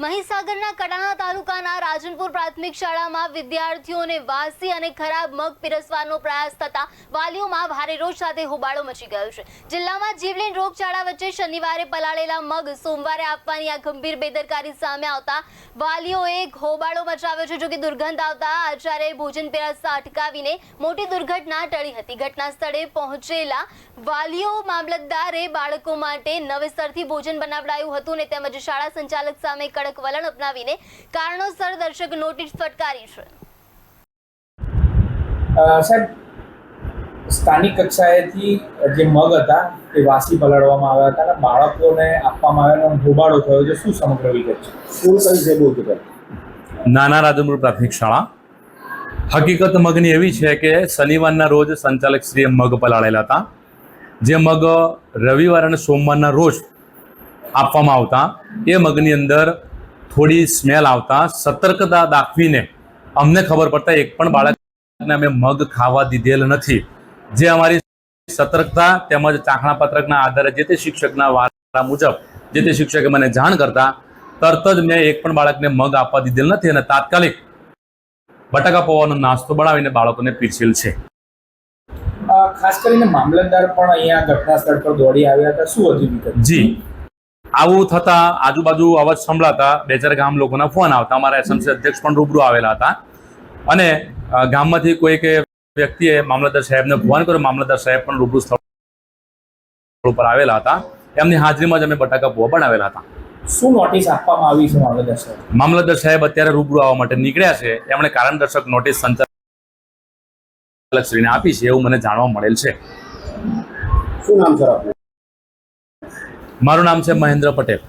મહીસાગરના કડાણા તાલુકાના રાજનપુર પ્રાથમિક શાળામાં વિદ્યાર્થીઓને વાસી અને ખરાબ મગ પીરસવાનો પ્રયાસ થતા વાલીઓમાં ભારે રોષ સાથે હોબાળો મચી ગયો છે। જિલ્લામાં જીવલેણ રોગચાળા વચ્ચે શનિવારે પલાળેલા મગ સોમવારે આપવાની આ ગંભીર બેદરકારી સામે આવતા વાલીઓએ હોબાળો મચાવ્યો છે। જો કે દુર્ગંધ આવતા આચાર્ય ભોજન પીરસતા અટકાવીને મોટી દુર્ઘટના ટળી હતી। ઘટના સ્થળે પહોંચેલા વાલીઓ મામલતદારે બાળકો માટે નવેસરથી ભોજન બનાવડાયું હતું ને તેમજ શાળા સંચાલક સામે કડક વલણ અપનાવીને કારણોસર દર્શક નોટિસ ફટકારી છે। સાહેબ, સ્થાનિક કક્ષાએથી જે મગ હતા તે વાસી પલાળવામાં આવ્યા હતા અને બાળકોને આપવામાં આવ્યાનો હોબાળો થયો છે। શું સમગ્ર વિગત છે? શું કઈ છે બહુ નાના રાજનપુર પ્રાથમિક શાળા। હકીકત મગની એવી છે કે શનિવારના રોજ સંચાલક શ્રીએ મગ પલાળેલા હતા, જે મગ રવિવાર અને સોમવારના રોજ આપવામાં આવતા એ મગની અંદર થોડી સ્મેલ આવતા સતર્કતા દાખવીને અમને ખબર પડતા એક પણ બાળકને અમે મગ ખાવા દીધેલ નથી। જે અમારી સતર્કતા તેમજ ચાખણા પત્રકના આધારે જે તે શિક્ષકના વારા મુજબ જે તે શિક્ષકે મને જાણ કરતા તરત જ મેં એક પણ બાળકને મગ આપવા દીધેલ નથી અને તાત્કાલિક બટાકા પૌવાનો નાસ્તો બનાવીને બાળકોને પીરસેલ છે। ખાસ કરીને મામલતદાર પણ અહીંયા ઘટના સ્થળ પર દોડી આવ્યા હતા। શું હતી વિગત? જી, આવું થતા આજુબાજુ અવાજ સંભળાતા બે ચાર ગામ લોકોના ફોન આવતા। અમારા એસએમસી અધ્યક્ષ પણ રૂબરૂ આવેલા હતા અને ગામમાંથી કોઈક વ્યક્તિએ મામલતદાર સાહેબને ફોન કર્યો। મામલતદાર સાહેબ પણ રૂબરૂ સ્થળ ઉપર આવેલા હતા। એમની હાજરીમાં જ અમે બટાકા પૌવા બનાવેલા હતા। શું નોટિસ આપવામાં આવી છે મામલતદાર સાહેબ? મામલતદાર સાહેબ અત્યારે રૂબરૂ આવવા માટે નીકળ્યા છે। એમણે કારણદર્શક નોટિસ સંચાલક શ્રીને આપી છે એવું મને જાણવા મળેલ છે। શું નામ સર આપનું? મારું નામ છે મહેન્દ્ર પટેલ।